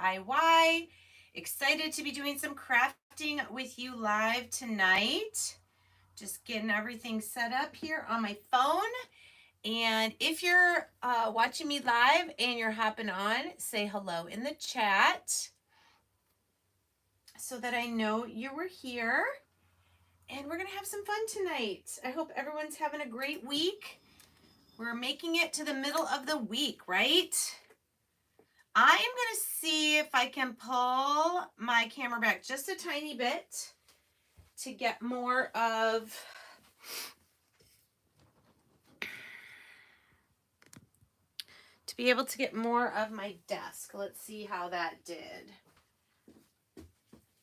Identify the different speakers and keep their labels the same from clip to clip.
Speaker 1: DIY. Excited to be doing some crafting with you live tonight. Just getting everything set up here on my phone. And if you're watching me live and you're hopping on, say hello in the chat so that I know you were here. And we're going to have some fun tonight. I hope everyone's having a great week. We're making it to the middle of the week, right? I am going to see if I can pull my camera back just a tiny bit to get more of be able to get more of my desk. Let's see how that did.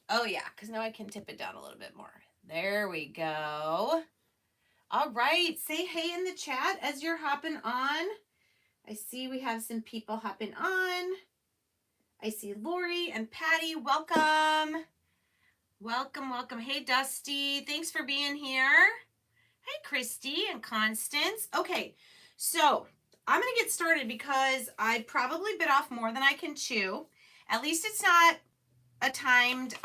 Speaker 1: Oh yeah, because now I can tip it down a little bit more. There we go. All right, say hey in the chat as you're hopping on. I see we have some people hopping on. I see Lori and Patty. Welcome. Welcome, welcome. Hey, Dusty. Thanks for being here. Hey, Christy and Constance. Okay, so I'm going to get started because I probably bit off more than I can chew. At least it's not a timed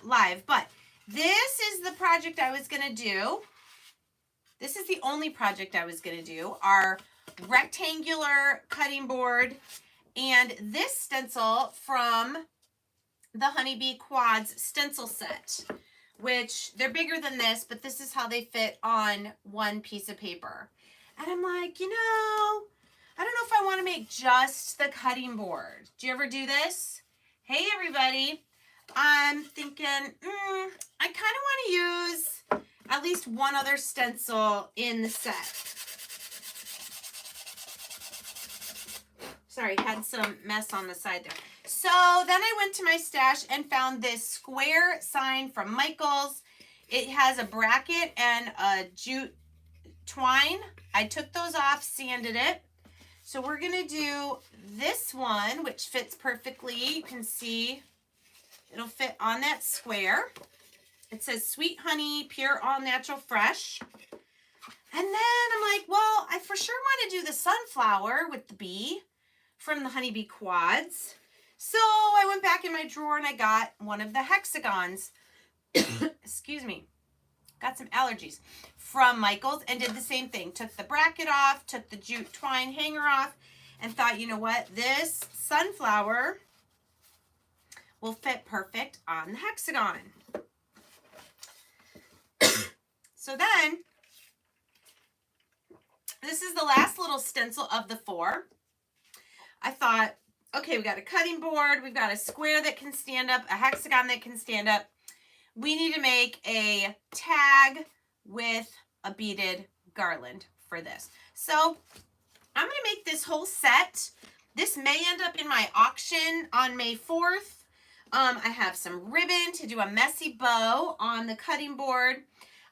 Speaker 1: live, but this is the project I was going to do. This is the only project I was going to do, our rectangular cutting board and this stencil from the Honeybee Quads stencil set, which they're bigger than this, but this is how they fit on one piece of paper. And I'm like, you know, I don't know if I want to make just the cutting board. Do you ever do this? Hey, everybody. I'm thinking, I kind of want to use at least one other stencil in the set. Sorry, had some mess on the side there. So then I went to my stash and found this square sign from Michaels. It has a bracket and a jute twine. I took those off, sanded it. So we're going to do this one, which fits perfectly. You can see it'll fit on that square. It says Sweet Honey, Pure All Natural Fresh. And then I'm like, well, I for sure want to do the sunflower with the bee from the Honeybee Quads. So I went back in my drawer and I got one of the hexagons. Excuse me. Got some allergies from Michaels and did the same thing. Took the bracket off, took the jute twine hanger off, and thought, you know what? This sunflower will fit perfect on the hexagon. So then, this is the last little stencil of the 4. I thought, okay, we got a cutting board, we've got a square that can stand up, a hexagon that can stand up. We need to make a tag with a beaded garland for this. So I'm going to make this whole set. This may end up in my auction on May 4th. I have some ribbon to do a messy bow on the cutting board.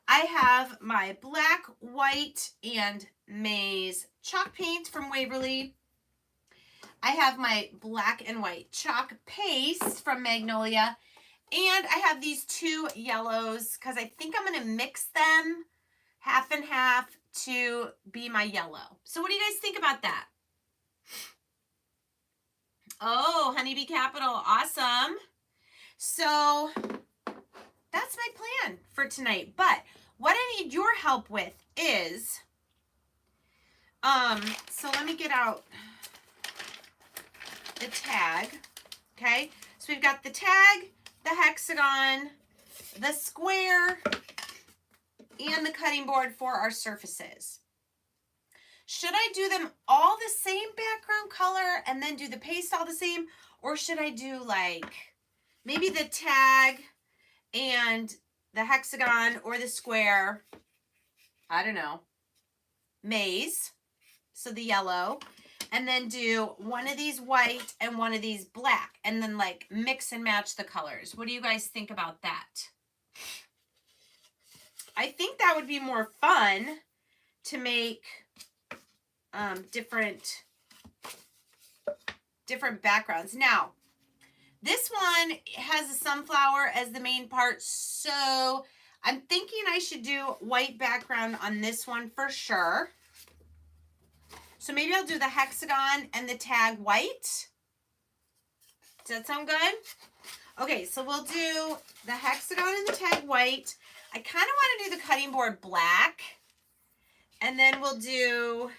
Speaker 1: I have my black, white, and maize chalk paint from Waverly. I have my black and white chalk paste from Magnolia. And I have these 2 yellows because I think I'm going to mix them half and half to be my yellow. So what do you guys think about that? Oh, Honeybee Capital. Awesome. So that's my plan for tonight. But what I need your help with is, so let me get out the tag. Okay. So we've got the tag, the hexagon, the square, and the cutting board for our surfaces. Should I do them all the same background color and then do the paste all the same? Or should I do like maybe the tag and the hexagon or the square, I don't know, maize, so the yellow, and then do one of these white and one of these black, and then like mix and match the colors. What do you guys think about that? I think that would be more fun to make different backgrounds. Now, this one has a sunflower as the main part, so I'm thinking I should do white background on this one for sure. So maybe I'll do the hexagon and the tag white. Does that sound good? Okay, so we'll do the hexagon and the tag white. I kind of want to do the cutting board black. And then we'll do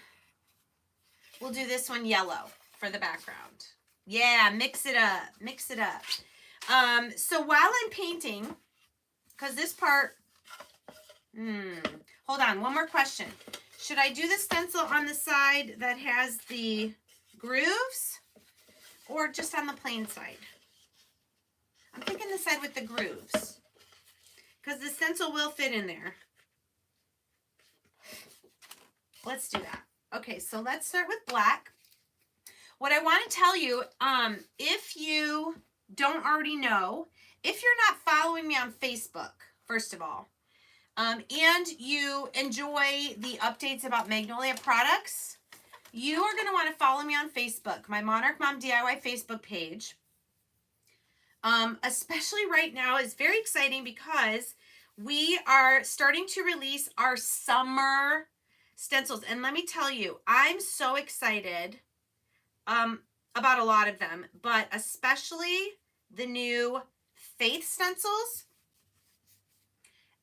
Speaker 1: this one yellow for the background. Yeah, mix it up. Mix it up. So while I'm painting, because this part, hold on, one more question. Should I do the stencil on the side that has the grooves or just on the plain side? I'm thinking the side with the grooves because the stencil will fit in there. Let's do that. Okay, so let's start with black. What I want to tell you, if you don't already know, if you're not following me on Facebook, first of all, and you enjoy the updates about Magnolia products, you are going to want to follow me on Facebook, my Monarch Mom DIY Facebook page. Especially right now is very exciting because we are starting to release our summer stencils. And let me tell you, I'm so excited about a lot of them, but especially the new Faith stencils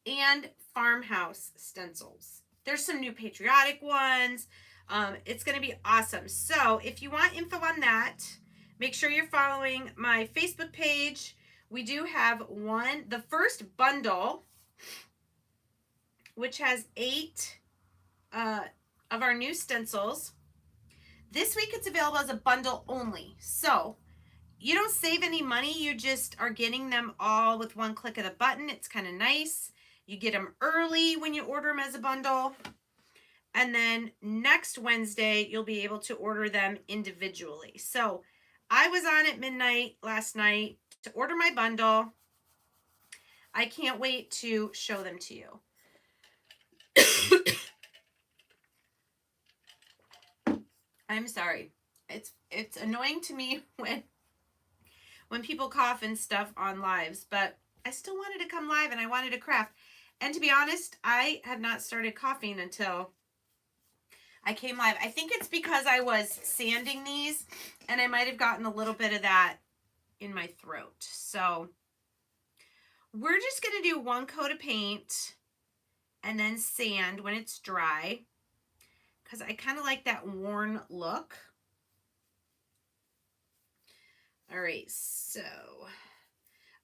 Speaker 1: and farmhouse stencils. There's some new patriotic ones. It's going to be awesome. So if you want info on that, make sure you're following my Facebook page. We do have the first bundle, which has 8 of our new stencils. This week it's available as a bundle only. So you don't save any money. You just are getting them all with one click of the button. It's kind of nice. You get them early when you order them as a bundle. And then next Wednesday, you'll be able to order them individually. So I was on at midnight last night to order my bundle. I can't wait to show them to you. I'm sorry. It's annoying to me when people cough and stuff on lives, but I still wanted to come live and I wanted to craft. And to be honest, I have not started coughing until I came live. I think it's because I was sanding these and I might have gotten a little bit of that in my throat. So we're just going to do one coat of paint and then sand when it's dry because I kind of like that worn look. All right, so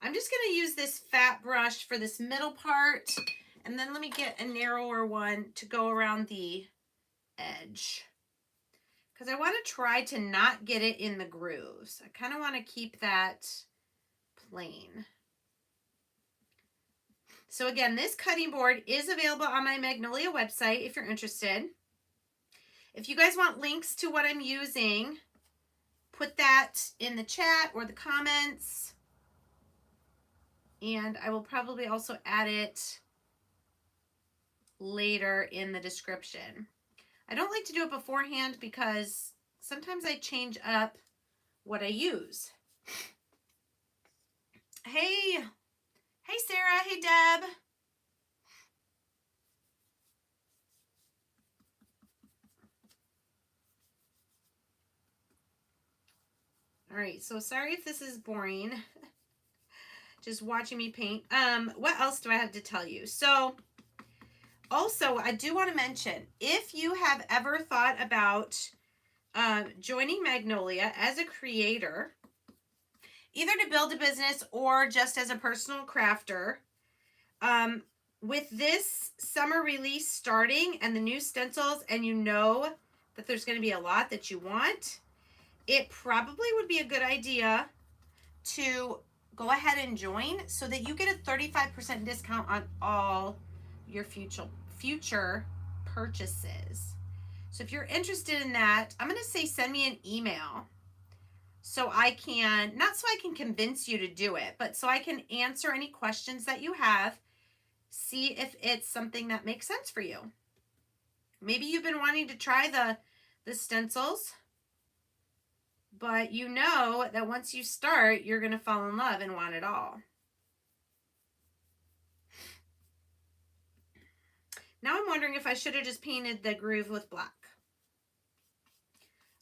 Speaker 1: I'm just going to use this fat brush for this middle part, and then let me get a narrower one to go around the edge because I want to try to not get it in the grooves. I kind of want to keep that plain. So again, this cutting board is available on my Magnolia website if you're interested. If you guys want links to what I'm using, put that in the chat or the comments. And I will probably also add it later in the description. I don't like to do it beforehand because sometimes I change up what I use. Hey Sarah, hey Deb. All right, so sorry if this is boring. Just watching me paint. What else do I have to tell you? So also, I do want to mention, if you have ever thought about joining Magnolia as a creator, either to build a business or just as a personal crafter, with this summer release starting and the new stencils, and you know that there's going to be a lot that you want, it probably would be a good idea to go ahead and join so that you get a 35% discount on all your future purchases. So if you're interested in that, I'm going to say send me an email so I can, not so I can convince you to do it, but so I can answer any questions that you have, see if it's something that makes sense for you. Maybe you've been wanting to try the stencils, but you know that once you start, you're going to fall in love and want it all. Now I'm wondering if I should have just painted the groove with black.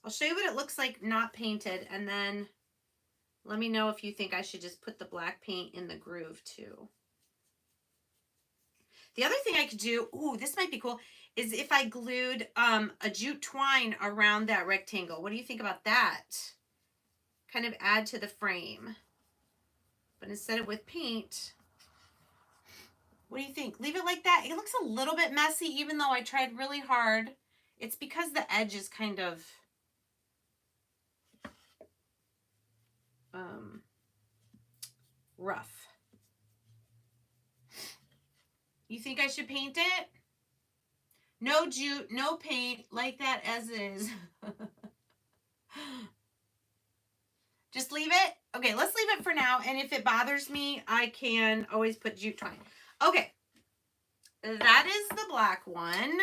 Speaker 1: I'll show you what it looks like not painted, and then Let me know if you think I should just put the black paint in the groove too. The other thing I could do, ooh, this might be cool, is if I glued a jute twine around that rectangle. What do you think about that? Kind of add to the frame. But instead of with paint, what do you think? Leave it like that. It looks a little bit messy even though I tried really hard. It's because the edge is kind of rough. You think I should paint it? No jute, no paint, like that as is. Just leave it? Okay, let's leave it for now. And if it bothers me, I can always put jute twine. Okay, that is the black one.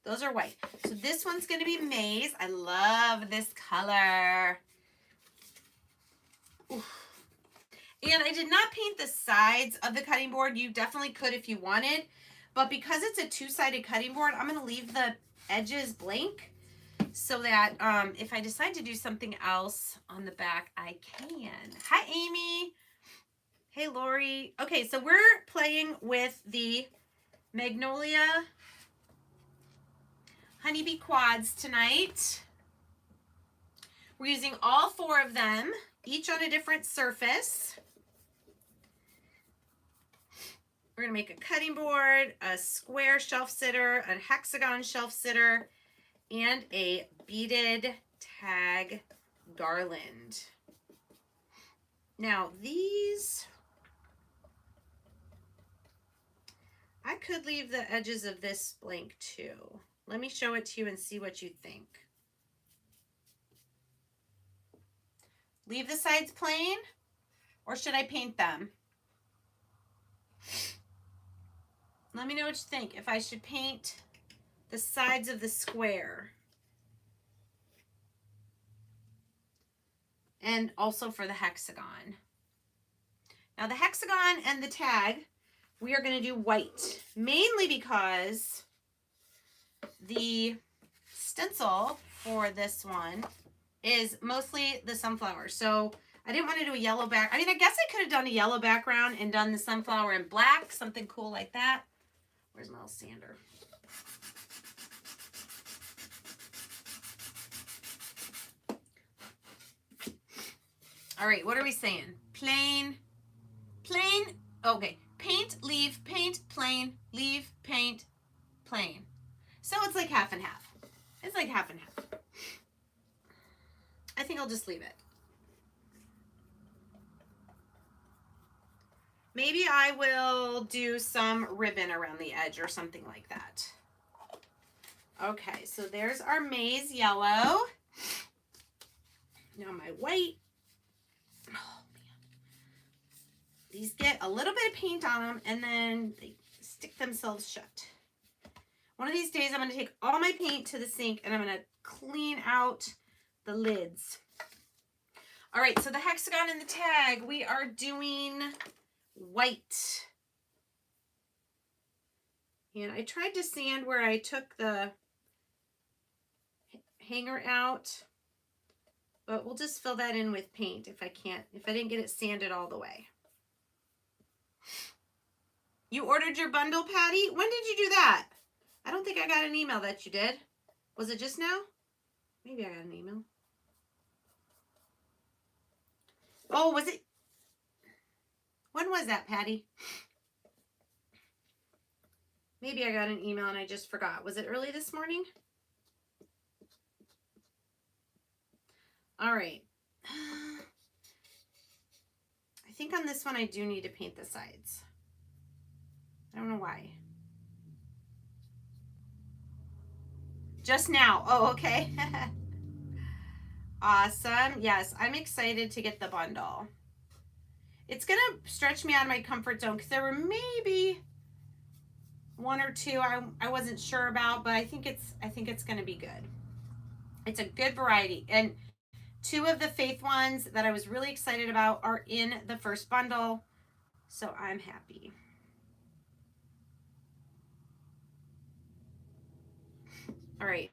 Speaker 1: Those are white. So this one's going to be maize. I love this color. Oof. And I did not paint the sides of the cutting board. You definitely could if you wanted. But because it's a two-sided cutting board, I'm going to leave the edges blank so that if I decide to do something else on the back, I can. Hi, Amy. Hey, Lori. Okay, so we're playing with the Magnolia Honeybee Quads tonight. We're using all 4 of them, each on a different surface. We're going to make a cutting board, a square shelf sitter, a hexagon shelf sitter, and a beaded tag garland. Now these, I could leave the edges of this blank too. Let me show it to you and see what you think. Leave the sides plain, or should I paint them? Let me know what you think. If I should paint the sides of the square. And also for the hexagon. Now the hexagon and the tag, we are going to do white. Mainly because the stencil for this one is mostly the sunflower. So I didn't want to do a yellow back. I mean, I guess I could have done a yellow background and done the sunflower in black. Something cool like that. Where's my little sander? All right, what are we saying? Plain, plain, okay. Paint, leave, paint, plain, leave, paint, plain. So it's like half and half. It's like half and half. I think I'll just leave it. Maybe I will do some ribbon around the edge or something like that. Okay, so there's our maize yellow. Now my white. Oh, man. These get a little bit of paint on them and then they stick themselves shut. One of these days I'm going to take all my paint to the sink and I'm going to clean out the lids. All right, so the hexagon and the tag, we are doing white. And I tried to sand where I took the hanger out, but we'll just fill that in with paint if I didn't get it sanded all the way. You ordered your bundle, Patty? When did you do that? I don't think I got an email that you did. Was it just now? Maybe I got an email. Oh, was it? When was that, Patty? Maybe I got an email and I just forgot. Was it early this morning? All right. I think on this one I do need to paint the sides. I don't know why. Just now. Oh, okay. Awesome. Yes, I'm excited to get the bundle. It's going to stretch me out of my comfort zone because there were maybe 1 or 2 I wasn't sure about, but I think it's going to be good. It's a good variety. And 2 of the Faith ones that I was really excited about are in the first bundle. So I'm happy. All right.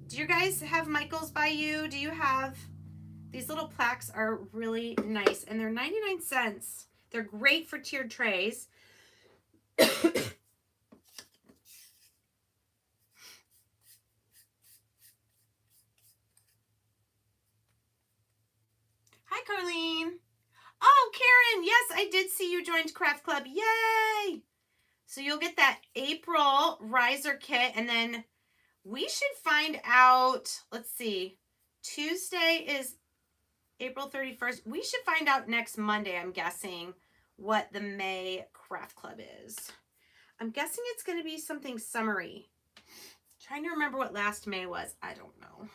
Speaker 1: Do you guys have Michaels by you? Do you have These little plaques are really nice, and they're 99 cents. They're great for tiered trays. Hi, Carlene. Oh, Karen, yes, I did see you joined Craft Club. Yay! So you'll get that April riser kit, and then we should find out, let's see, Tuesday is April 31st. We should find out next Monday, I'm guessing, what the May Craft Club is. I'm guessing it's going to be something summery. Trying to remember what last May was. I don't know.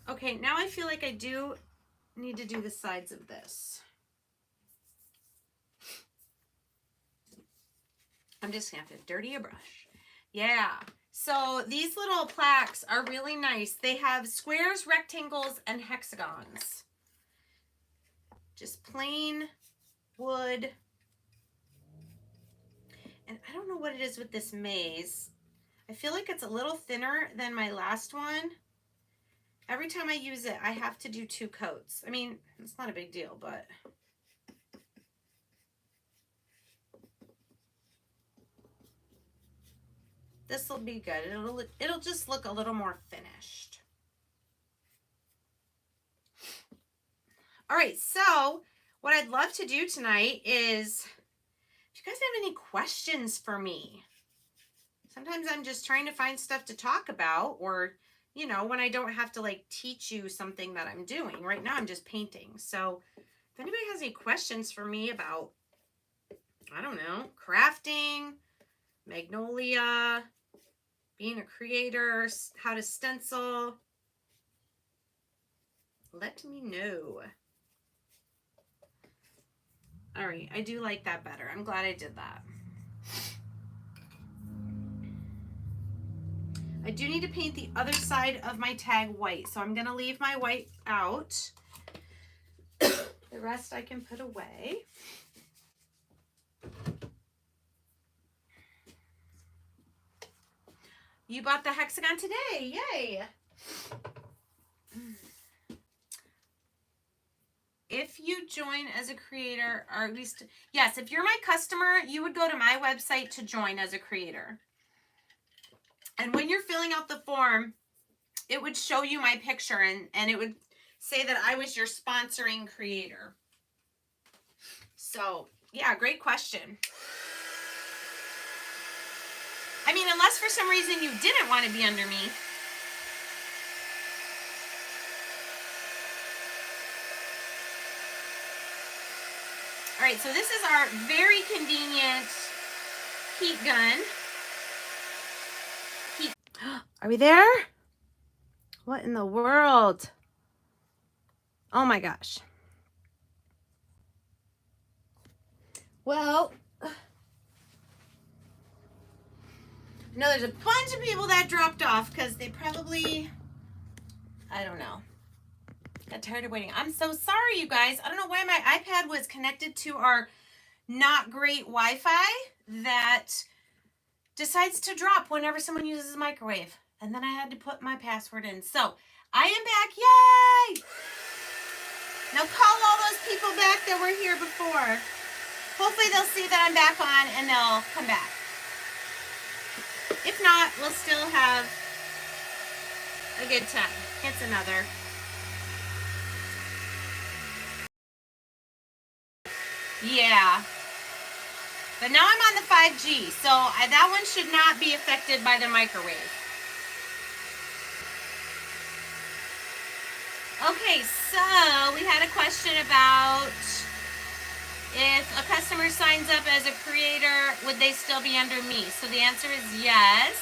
Speaker 1: Okay, now I feel like I do need to do the sides of this. I'm just going to have to dirty a brush. Yeah. So these little plaques are really nice. They have squares, rectangles, and hexagons. Just plain wood. And I don't know what it is with this maze. I feel like it's a little thinner than my last one. Every time I use it, I have to do 2 coats. I mean, it's not a big deal, but this will be good. It'll just look a little more finished. All right, so what I'd love to do tonight is, if you guys have any questions for me, sometimes I'm just trying to find stuff to talk about, or, you know, when I don't have to like teach you something that I'm doing. Right now I'm just painting. So if anybody has any questions for me about, I don't know, crafting, Magnolia, being a creator, how to stencil, let me know. All right, I do like that better. I'm glad I did that. I do need to paint the other side of my tag white, so I'm going to leave my white out. The rest I can put away. You bought the hexagon today. Yay! If you join as a creator, or at least, yes, if you're my customer, you would go to my website to join as a creator. And when you're filling out the form, it would show you my picture, and it would say that I was your sponsoring creator. So, yeah, great question. I mean, unless for some reason you didn't want to be under me. All right, so this is our very convenient heat gun. Are we there? What in the world? Oh my gosh. Well, no, there's a bunch of people that dropped off because they probably, I don't know, got tired of waiting. I'm so sorry, you guys. I don't know why my iPad was connected to our not great Wi-Fi that decides to drop whenever someone uses a microwave. And then I had to put my password in. So I am back. Yay! Now call all those people back that were here before. Hopefully they'll see that I'm back on and they'll come back. If not, we'll still have a good time. It's another. Yeah. But now I'm on the 5G, so that one should not be affected by the microwave. Okay, so we had a question about if a customer signs up as a creator, would they still be under me? So the answer is yes.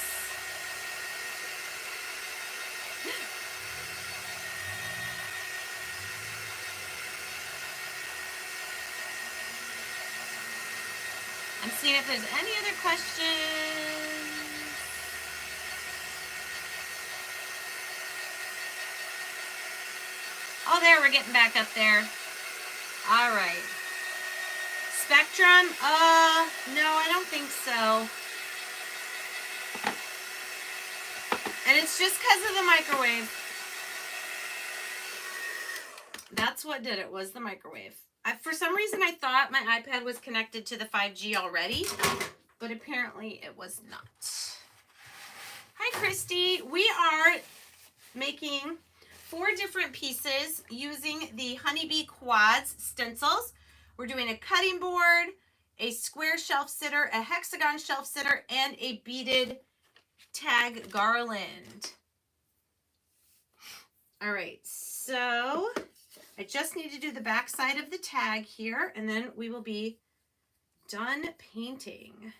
Speaker 1: I'm seeing if there's any other questions. Oh, there, we're getting back up there. All right. Spectrum? No, I don't think so. And it's just because of the microwave. That's what did it, was the microwave. For some reason, I thought my iPad was connected to the 5G already, but apparently it was not. Hi, Christy. We are making 4 different pieces using the Honeybee Quads stencils. We're doing a cutting board, a square shelf sitter, a hexagon shelf sitter, and a beaded tag garland. All right, so I just need to do the back side of the tag here, and then we will be done painting.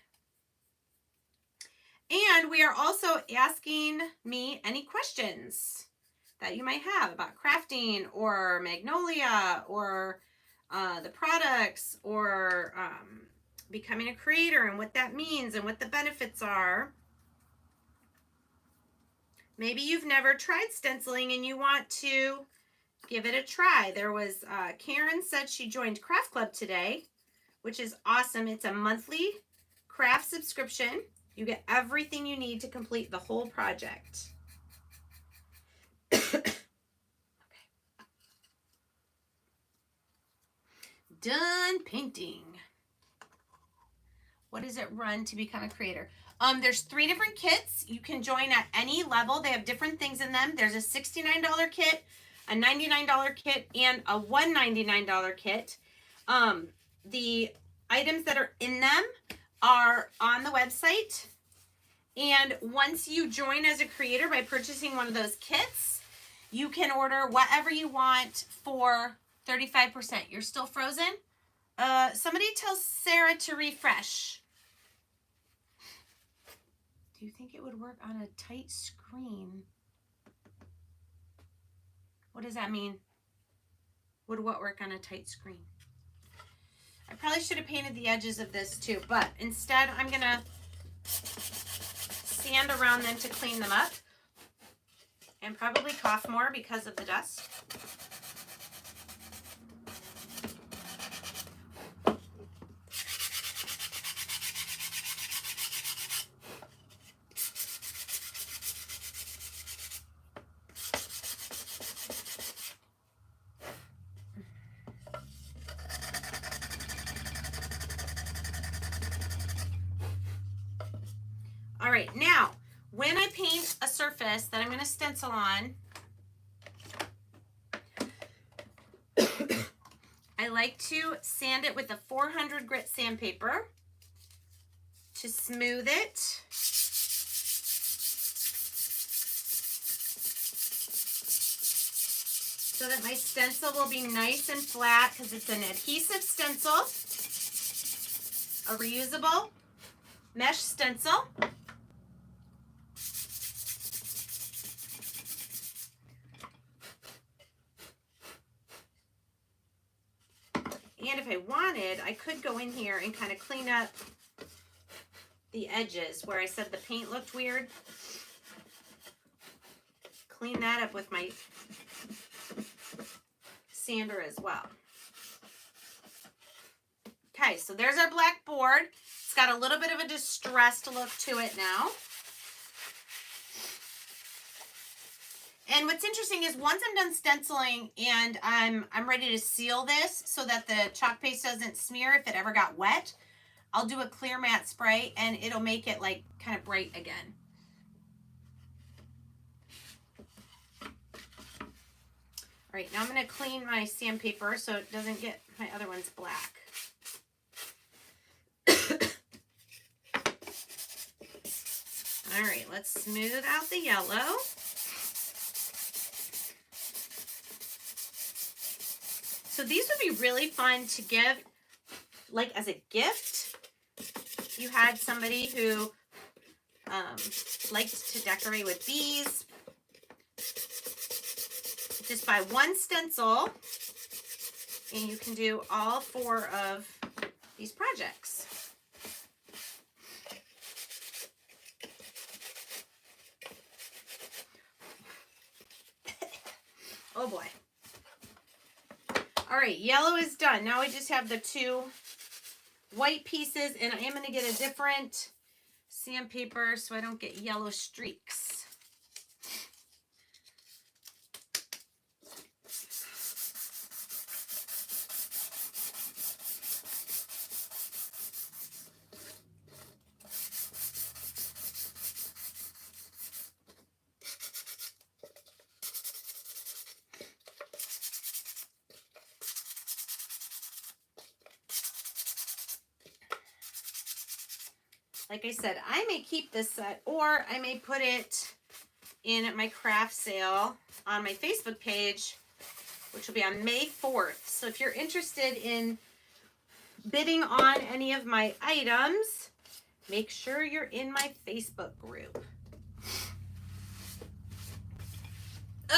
Speaker 1: And we are also asking me any questions that you might have about crafting or Magnolia or the products or becoming a creator and what that means and what the benefits are. Maybe you've never tried stenciling and you want to give it a try. There was Karen said she joined Craft Club today, which is awesome. It's a monthly craft subscription. You get everything you need to complete the whole project. Okay. Done painting. What does it run to become a creator? There's 3 different kits. You can join at any level. They have different things in them. There's a $69 kit, a $99 kit, and a $199 kit. The items that are in them are on the website. And once you join as a creator by purchasing one of those kits, you can order whatever you want for 35%. You're still frozen? Somebody tell Sarah to refresh. Do you think it would work on a tight screen? What does that mean? Would what work on a tight screen? I probably should have painted the edges of this too, but instead I'm gonna sand around them to clean them up and probably cough more because of the dust. All right, now, when I paint a surface that I'm going to stencil on, I like to sand it with a 400 grit sandpaper to smooth it. So that my stencil will be nice and flat because it's an adhesive stencil, a reusable mesh stencil. And if I wanted, I could go in here and kind of clean up the edges where I said the paint looked weird. Clean that up with my sander as well. Okay, so there's our black board. It's got a little bit of a distressed look to it now. And what's interesting is once I'm done stenciling and I'm ready to seal this so that the chalk paste doesn't smear if it ever got wet, I'll do a clear matte spray and it'll make it like kind of bright again. All right, now I'm going to clean my sandpaper so it doesn't get my other ones black. All right, let's smooth out the yellow. So these would be really fun to give, like as a gift. You had somebody who liked to decorate with bees. Just buy one stencil and you can do all 4 of these projects. Oh boy. All right, yellow is done. Now we just have the 2 white pieces, and I am going to get a different sandpaper so I don't get yellow streaks. Like I said, I may keep this set or I may put it in my craft sale on my Facebook page, which will be on May 4th. So if you're interested in bidding on any of my items, make sure you're in my Facebook group.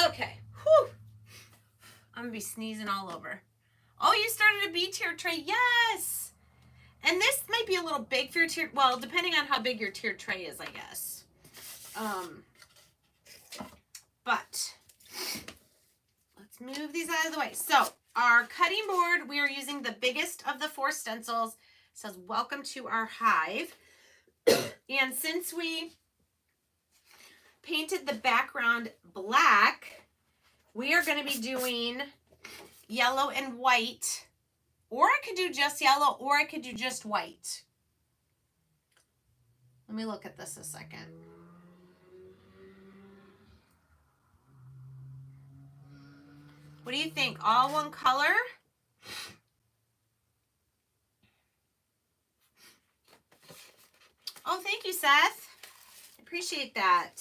Speaker 1: Okay. Whew. I'm gonna be sneezing all over. Oh, you started a B tier tray. Yes. And this might be a little big for your tier. Well, depending on how big your tier tray is, I guess. But let's move these out of the way. So our cutting board, we are using the biggest of the 4 stencils. It says, welcome to our hive. And since we painted the background black, we are going to be doing yellow and white, or I could do just yellow, or I could do just white. Let me look at this a second. What do you think? All one color? Oh, thank you, Seth. I appreciate that.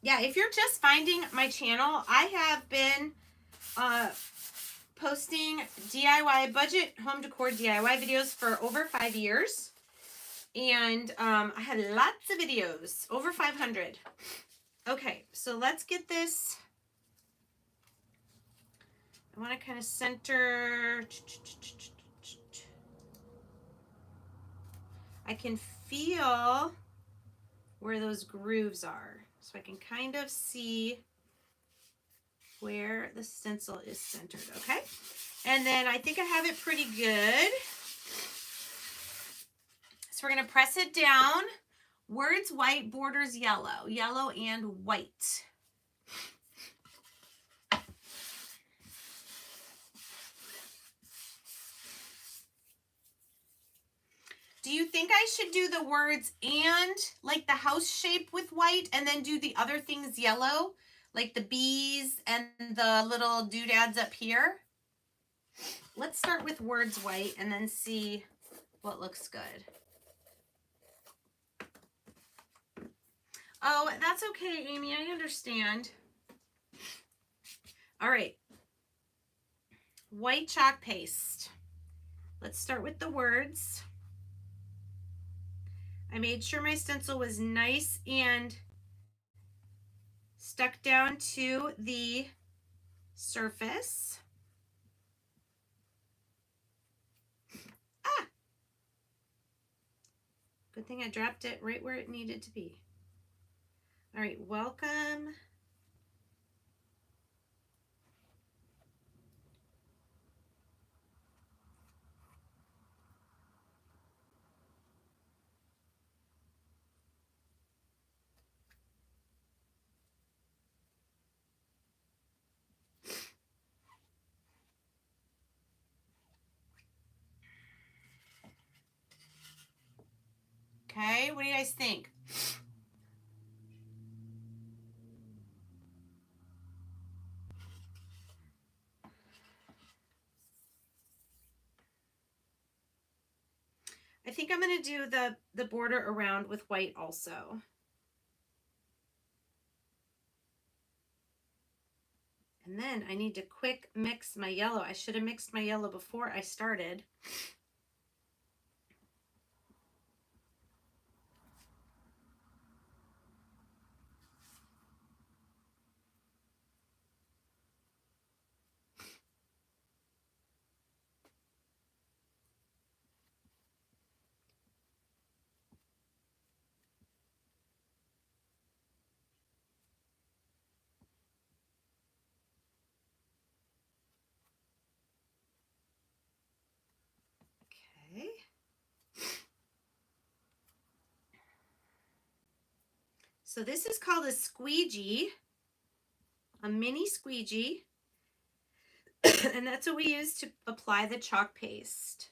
Speaker 1: Yeah, if you're just finding my channel, I have been posting DIY budget home decor DIY videos for over 5 years. And I had lots of videos, over 500. Okay, so let's get this. I want to kind of center. I can feel where those grooves are. So I can kind of see where the stencil is centered, okay? And then I think I have it pretty good. So we're going to press it down. Words white, borders yellow. Yellow and white. Do you think I should do the words and like the house shape with white and then do the other things yellow? Like the bees and the little doodads up here? Let's start with words white and then see what looks good. Oh, that's okay, Amy. I understand. All right. White chalk paste. Let's start with the words. I made sure my stencil was nice and stuck down to the surface. Ah! Good thing I dropped it right where it needed to be. All right, welcome. Okay, what do you guys think? I think I'm going to do the border around with white also. And then I need to quick mix my yellow. I should have mixed my yellow before I started. Okay. So this is called a squeegee, a mini squeegee. And that's what we use to apply the chalk paste.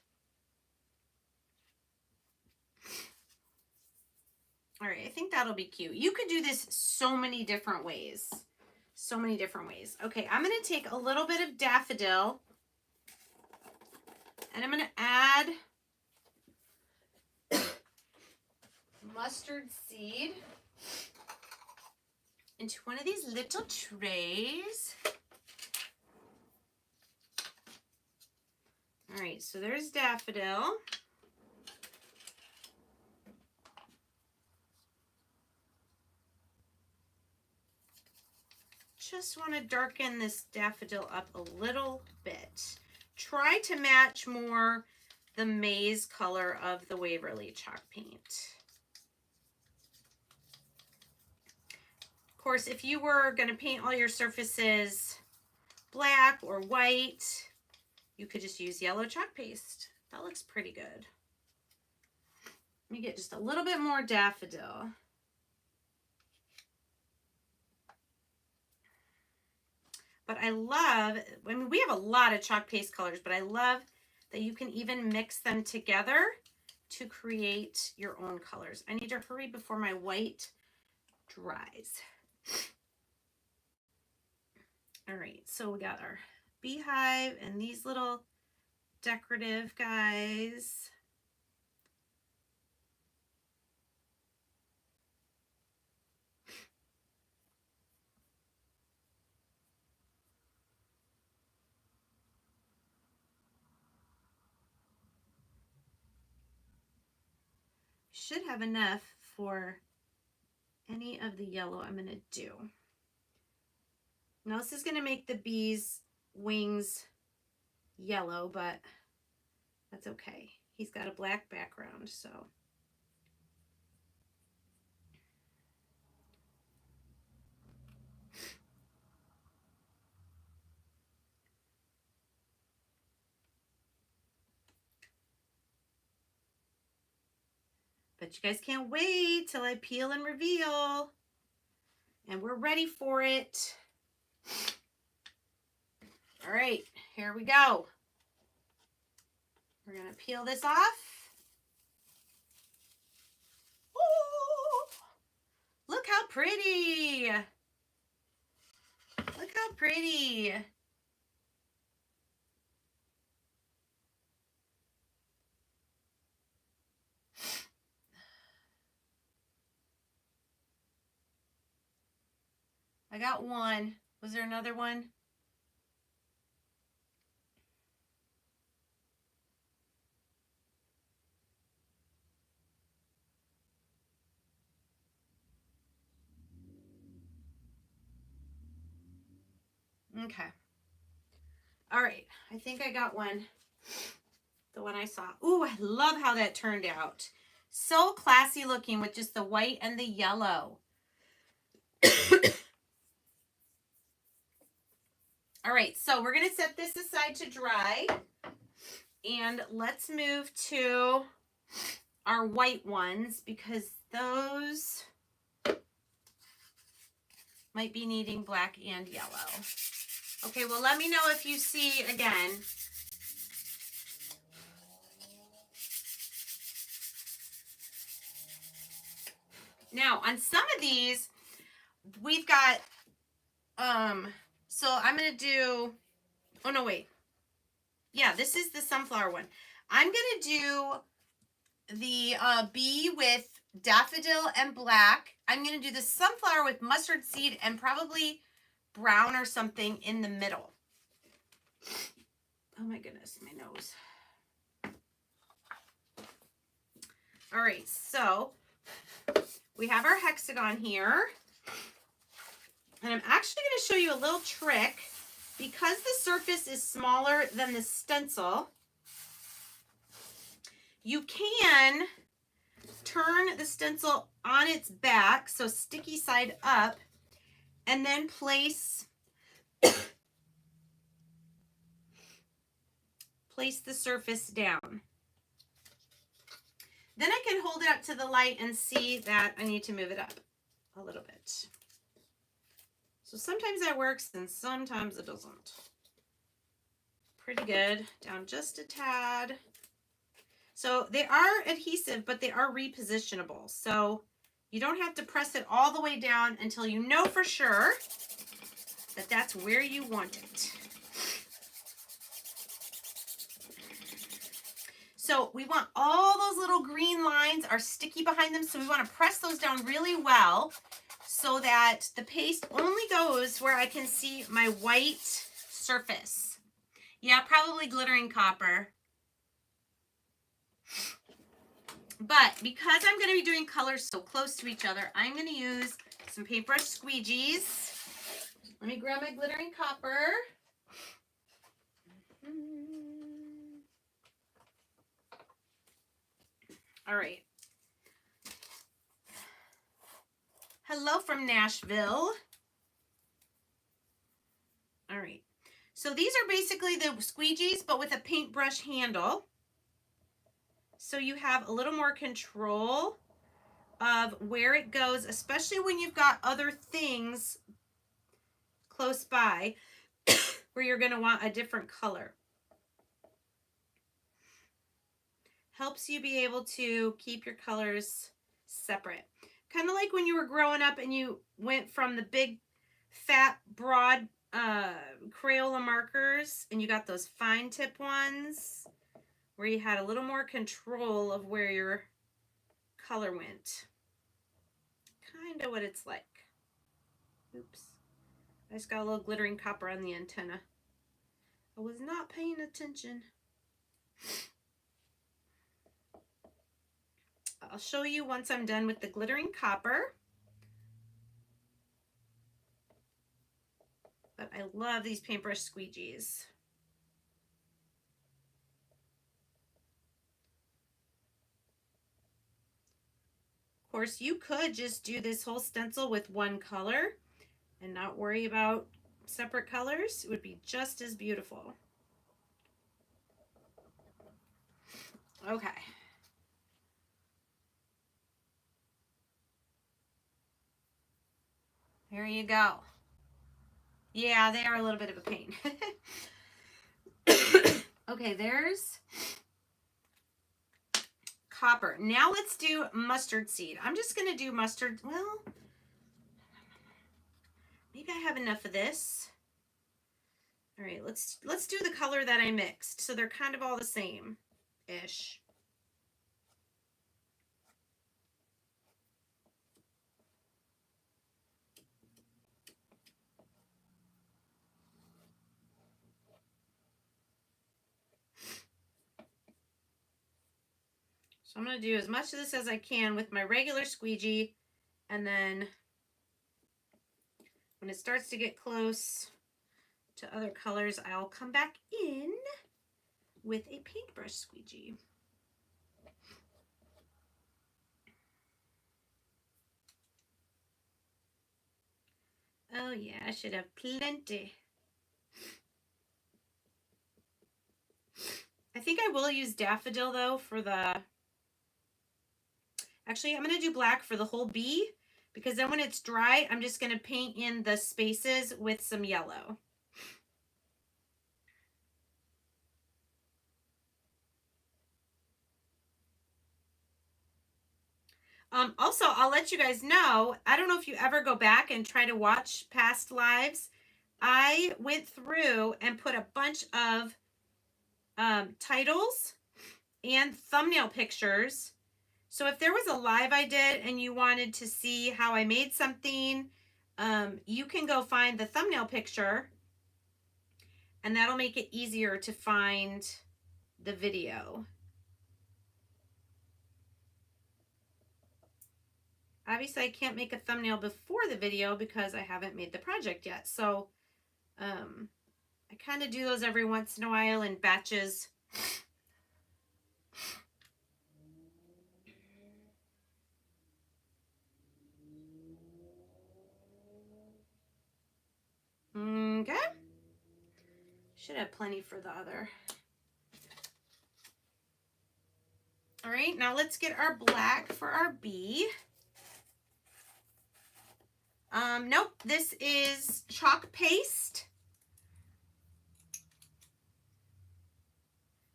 Speaker 1: All right, I think that'll be cute. You could do this so many different ways. So many different ways. Okay, I'm going to take a little bit of daffodil and I'm going to add mustard seed into one of these little trays. All right, so there's daffodil. Just want to darken this daffodil up a little bit. Try to match more the maize color of the Waverly chalk paint. Of course, if you were going to paint all your surfaces black or white, you could just use yellow chalk paste. That looks pretty good. Let me get just a little bit more daffodil. But I love, I mean, we have a lot of chalk paste colors, but I love that you can even mix them together to create your own colors. I need to hurry before my white dries. All right, so we got our beehive and these little decorative guys. Should have enough for any of the yellow I'm going to do. Now this is going to make the bee's wings yellow, but that's okay. He's got a black background, so. But you guys can't wait till I peel and reveal. And we're ready for it. All right, here we go. We're going to peel this off. Ooh, look how pretty. Look how pretty. I got one. Was there another one? Okay. All right. I think I got one. The one I saw. Ooh, I love how that turned out. So classy looking with just the white and the yellow. All right, so we're going to set this aside to dry. And let's move to our white ones because those might be needing black and yellow. Okay, well, let me know if you see again. Now, on some of these, we've got, so I'm going to do, oh, no, wait. Yeah, this is the sunflower one. I'm going to do the bee with daffodil and black. I'm going to do the sunflower with mustard seed and probably brown or something in the middle. Oh my goodness, my nose. All right, so we have our hexagon here. And I'm actually going to show you a little trick. Because the surface is smaller than the stencil, you can turn the stencil on its back, so sticky side up, and then place the surface down. Then I can hold it up to the light and see that I need to move it up a little bit. So sometimes that works and sometimes it doesn't. Pretty good. Down just a tad. So they are adhesive, but they are repositionable. So you don't have to press it all the way down until you know for sure that that's where you want it. So we want all those little green lines are sticky behind them. So we want to press those down really well so that the paste only goes where I can see my white surface. Yeah, probably glittering copper. But because I'm going to be doing colors so close to each other, I'm going to use some paintbrush squeegees. Let me grab my glittering copper. All right. Hello from Nashville. All right. So these are basically the squeegees, but with a paintbrush handle. So you have a little more control of where it goes, especially when you've got other things close by where you're going to want a different color. Helps you be able to keep your colors separate. Kind of like when you were growing up and you went from the big, fat, broad Crayola markers and you got those fine tip ones where you had a little more control of where your color went. Kind of what it's like. Oops. I just got a little glittering copper on the antenna. I was not paying attention. I'll show you once I'm done with the glittering copper. But I love these paintbrush squeegees. Of course, you could just do this whole stencil with one color and not worry about separate colors. It would be just as beautiful. Okay. There you go. Yeah, they are a little bit of a pain. Okay, there's copper. Now let's do mustard seed. I'm just going to do mustard. Well, maybe I have enough of this. All right, let's do the color that I mixed. So they're kind of all the same-ish. So I'm going to do as much of this as I can with my regular squeegee, and then when it starts to get close to other colors, I'll come back in with a paintbrush squeegee. Oh yeah, I should have plenty. I think I will use daffodil though for the... Actually, I'm going to do black for the whole bee, because then when it's dry, I'm just going to paint in the spaces with some yellow. Also, I'll let you guys know, I don't know if you ever go back and try to watch past lives. I went through and put a bunch of titles and thumbnail pictures. So if there was a live I did and you wanted to see how I made something, you can go find the thumbnail picture, and that'll make it easier to find the video. Obviously, I can't make a thumbnail before the video because I haven't made the project yet. So I kind of do those every once in a while in batches. Okay. Should have plenty for the other. All right, now let's get our black for our bee. Nope, this is chalk paste.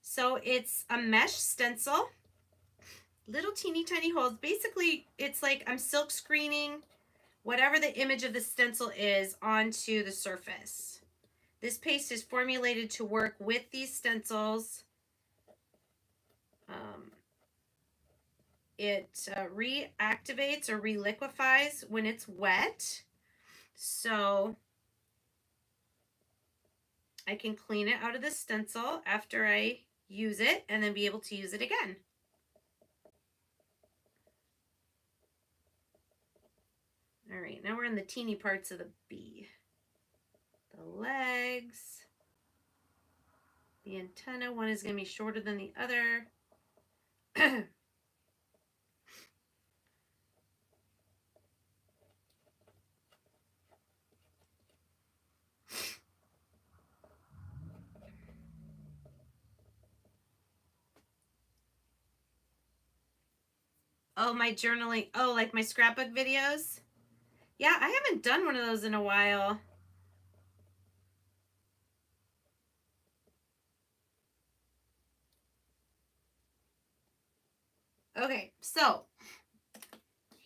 Speaker 1: So it's a mesh stencil, little teeny tiny holes. Basically, it's like I'm silk screening whatever the image of the stencil is onto the surface. This paste is formulated to work with these stencils. It reactivates or reliquefies when it's wet. So I can clean it out of the stencil after I use it and then be able to use it again. All right, now we're in the teeny parts of the bee. The legs, the antenna, one is going to be shorter than the other. Oh, my journaling. Oh, like my scrapbook videos? Yeah, I haven't done one of those in a while. Okay, so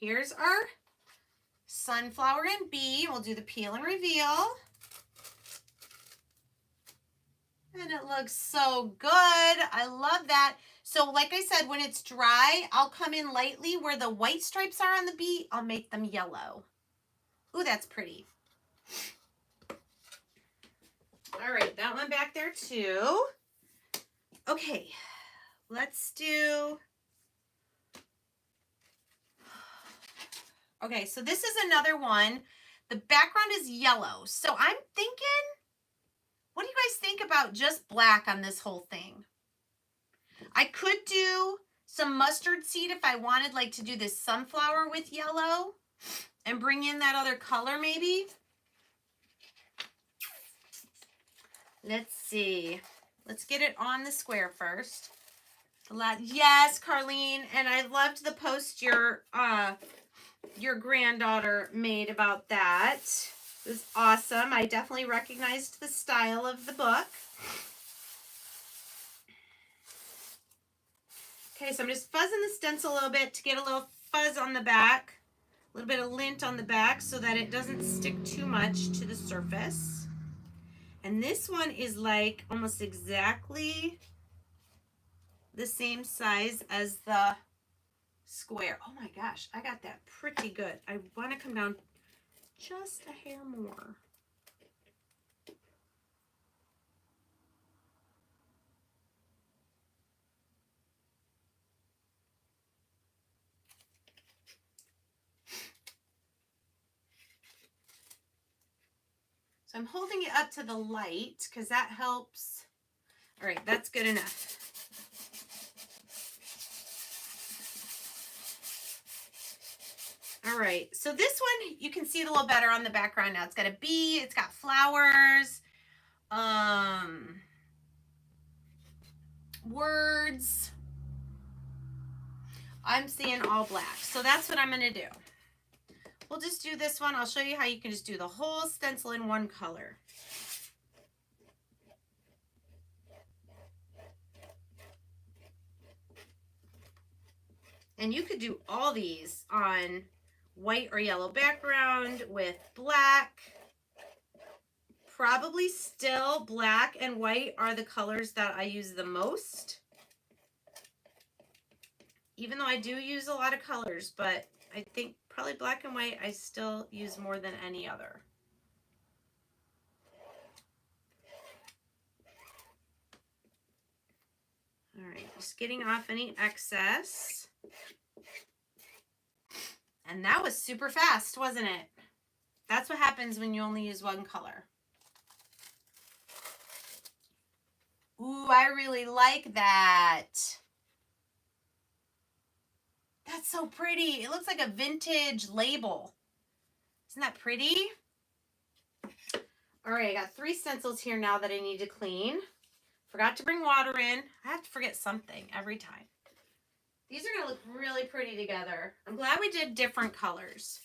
Speaker 1: here's our sunflower and bee. We'll do the peel and reveal. And it looks so good. I love that. So like I said, when it's dry, I'll come in lightly where the white stripes are on the bee. I'll make them yellow. Ooh, that's pretty. All right, that one back there too. Okay, let's do... Okay, so this is another one. The background is yellow. So I'm thinking, what do you guys think about just black on this whole thing? I could do some mustard seed if I wanted like to do this sunflower with yellow and bring in that other color maybe. Let's see. Let's get it on the square first. Yes, Carlene, and I loved the post your granddaughter made about that. It was awesome. I definitely recognized the style of the book. Okay, so I'm just fuzzing the stencil a little bit to get a little fuzz on the back, a little bit of lint on the back so that it doesn't stick too much to the surface. And this one is like almost exactly the same size as the square. Oh my gosh, I got that pretty good. I want to come down just a hair more. So I'm holding it up to the light because that helps. All right, that's good enough. All right, so this one, you can see it a little better on the background now. It's got a bee, it's got flowers, words. I'm seeing all black, so that's what I'm gonna do. We'll just do this one. I'll show you how you can just do the whole stencil in one color. And you could do all these on white or yellow background with black. Probably still black and white are the colors that I use the most. Even though I do use a lot of colors, but I think probably black and white I still use more than any other. All right, just getting off any excess. And that was super fast, wasn't it? That's what happens when you only use one color. Ooh, I really like that. That's so pretty. It looks like a vintage label. Isn't that pretty? All right, I got 3 stencils here now that I need to clean. Forgot to bring water in. I have to forget something every time. These are going to look really pretty together. I'm glad we did different colors.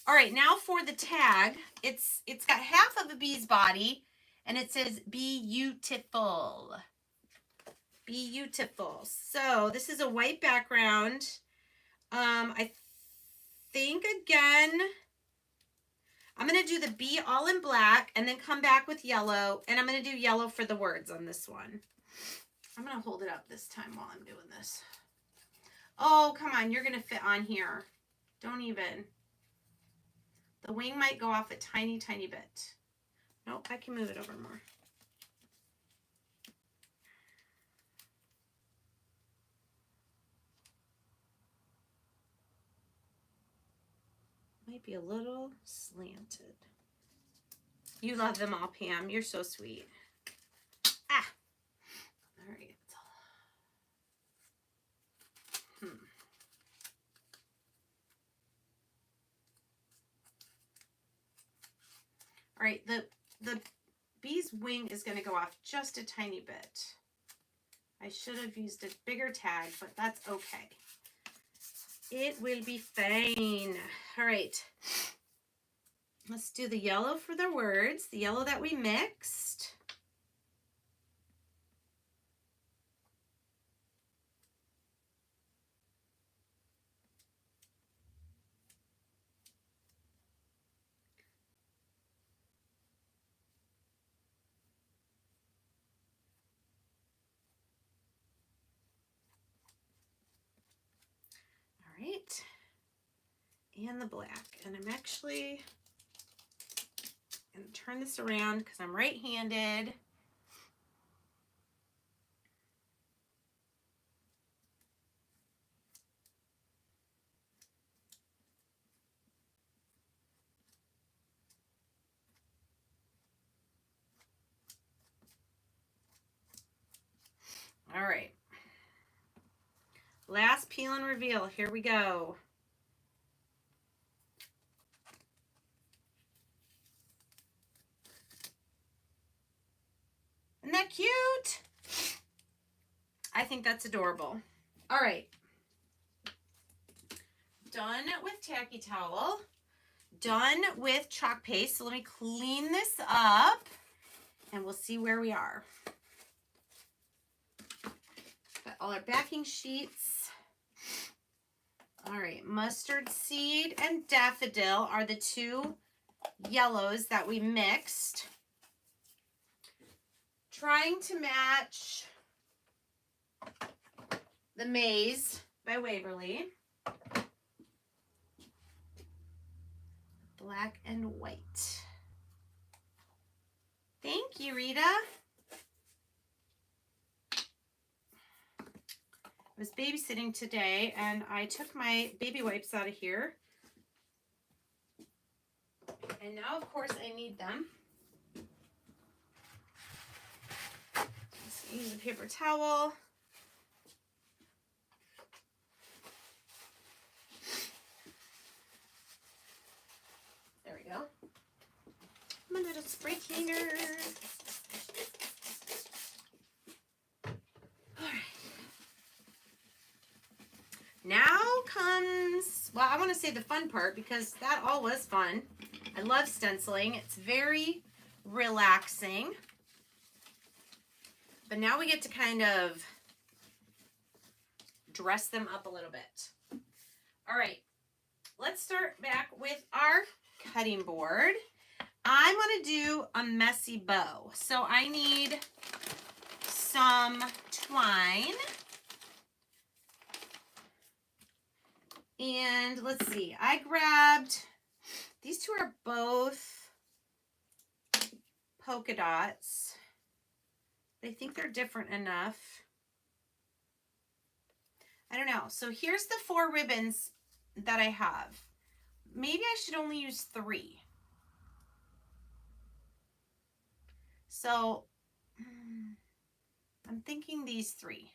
Speaker 1: All right, now for the tag. It's got half of a bee's body, and it says beautiful. Beautiful. So this is a white background. I think again, I'm going to do the bee all in black and then come back with yellow, and I'm going to do yellow for the words on this one. I'm going to hold it up this time while I'm doing this. Oh, come on. You're going to fit on here. Don't even. The wing might go off a tiny, tiny bit. Nope, I can move it over more. Might be a little slanted. You love them all, Pam. You're so sweet. Ah. All right. All right, the bee's wing is going to go off just a tiny bit. I should have used a bigger tag, but that's okay. It will be fine. All right. Let's do the yellow for the words, the yellow that we mixed. All right. And the black. And I'm actually going to turn this around because I'm right-handed. All right. Last peel and reveal. Here we go. Isn't that cute? I think that's adorable. All right. Done with tacky towel. Done with chalk paste. So let me clean this up and we'll see where we are. Got all our backing sheets. All right, mustard seed and daffodil are the two yellows that we mixed. Trying to match the Maze by Waverly. Black and white. Thank you, Rita. I was babysitting today and I took my baby wipes out of here. And now, of course, I need them. Just use a paper towel. There we go. My little spray cleaner. Now comes, well, I want to say the fun part because that all was fun. I love stenciling. It's very relaxing. But now we get to kind of dress them up a little bit. All right, let's start back with our cutting board. I'm going to do a messy bow. So I need some twine. And let's see, I grabbed, these two are both polka dots. I think they're different enough. I don't know. So here's the 4 ribbons that I have. Maybe I should only use 3. So I'm thinking these 3.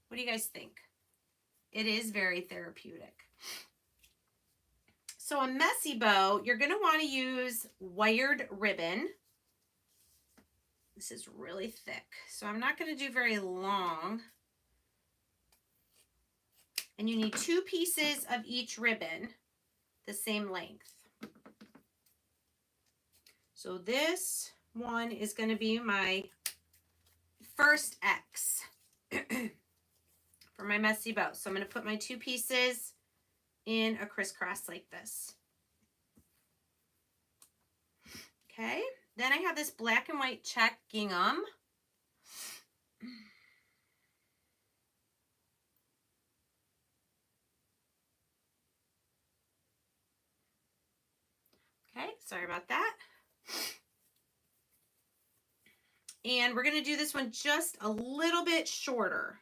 Speaker 1: What do you guys think? It is very therapeutic. So a messy bow, you're going to want to use wired ribbon. This is really thick, so I'm not going to do very long. And you need 2 pieces of each ribbon, the same length. So this one is going to be my first X. For my messy bow. So I'm going to put my 2 pieces in a crisscross like this. Okay. Then I have this black and white check gingham. Okay, sorry about that. And we're going to do this one just a little bit shorter.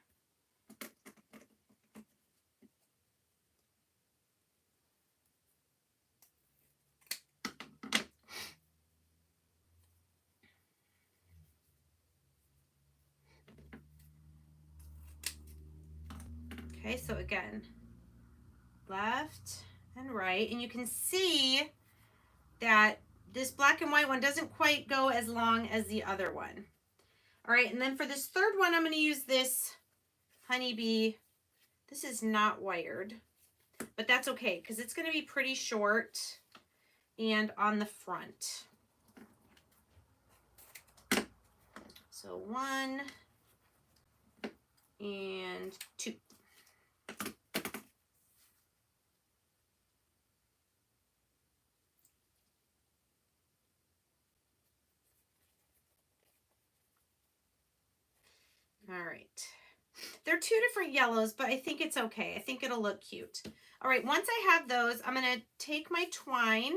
Speaker 1: Okay, so again, left and right. And you can see that this black and white one doesn't quite go as long as the other one. All right, and then for this third one, I'm going to use this honeybee. This is not wired, but that's okay because it's going to be pretty short and on the front. So 1 and 2. All right. They're 2 different yellows, but I think it's okay. I think it'll look cute. All right, once I have those, I'm going to take my twine,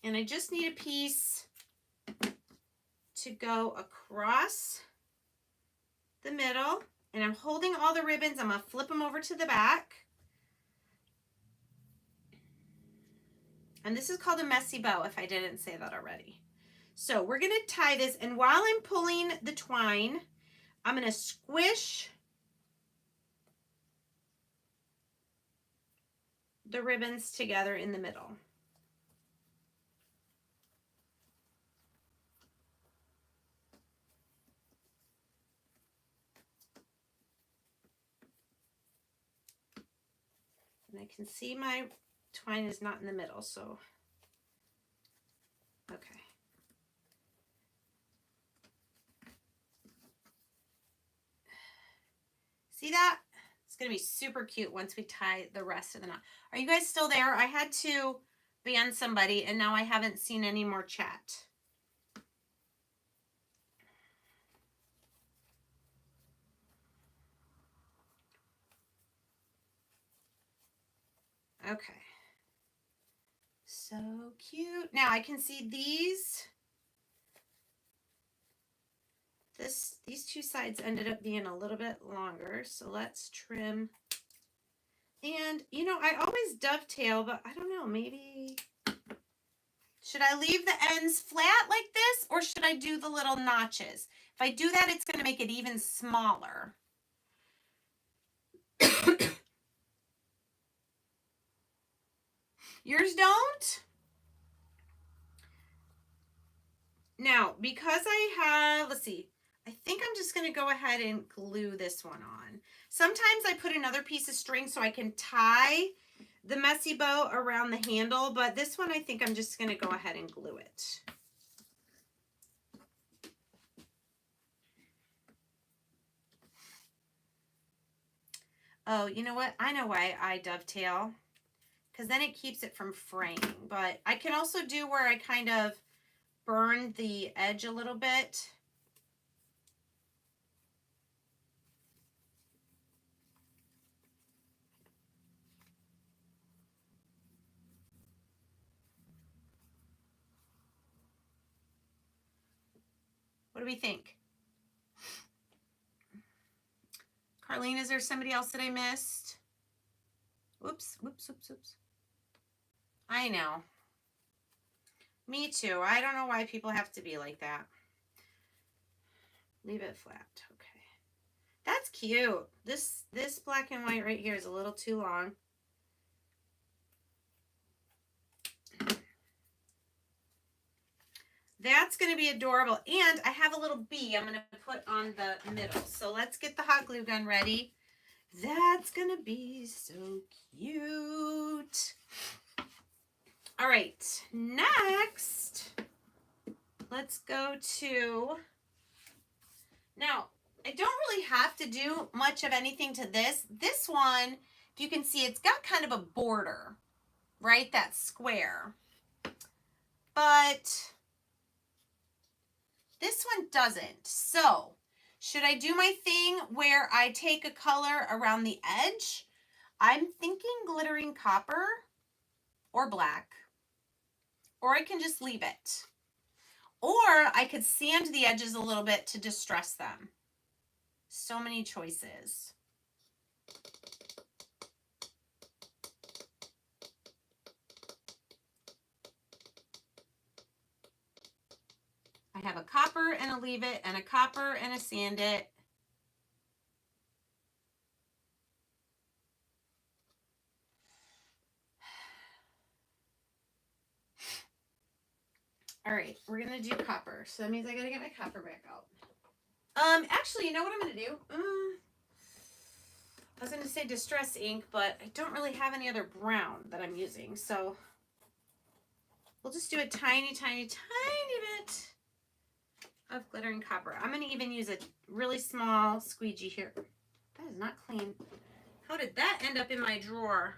Speaker 1: and I just need a piece to go across the middle, and I'm holding all the ribbons. I'm going to flip them over to the back. And this is called a messy bow, if I didn't say that already. So we're going to tie this, and while I'm pulling the twine, I'm going to squish the ribbons together in the middle. And I can see my twine is not in the middle, so okay. See that? It's going to be super cute once we tie the rest of the knot. Are you guys still there? I had to ban somebody, and now I haven't seen any more chat. Okay. So cute. Now I can see these. These 2 sides ended up being a little bit longer, so let's trim. And you know, I always dovetail, but I don't know, maybe should I leave the ends flat like this, or should I do the little notches? If I do that, it's going to make it even smaller. Yours don't? Now, because I have, let's see, I think I'm just going to go ahead and glue this one on. Sometimes I put another piece of string so I can tie the messy bow around the handle, but this one I think I'm just going to go ahead and glue it. Oh, you know what? I know why I dovetail, because then it keeps it from fraying. But I can also do where I kind of burn the edge a little bit. What do we think? Carlene, is there somebody else that I missed? Whoops, whoops, whoops, whoops. I know. Me too. I don't know why people have to be like that. Leave it flat. Okay. That's cute. This black and white right here is a little too long. That's going to be adorable. And I have a little bee I'm going to put on the middle. So let's get the hot glue gun ready. That's going to be so cute. All right. Next, let's go to... Now, I don't really have to do much of anything to this. This one, if you can see, it's got kind of a border, right? That square. But this one doesn't. So, should I do my thing where I take a color around the edge? I'm thinking glittering copper or black. or I can just leave it. Or I could sand the edges a little bit to distress them. So many choices. I have a copper and a leave it, and a copper and a sand it. All right, we're gonna do copper. So that means I gotta get my copper back out. Actually, you know what I'm gonna do? I was gonna say distress ink, but I don't really have any other brown that I'm using, so we'll just do a tiny, tiny, tiny bit of glittering copper. I'm gonna even use a really small squeegee here. That is not clean. How did that end up in my drawer?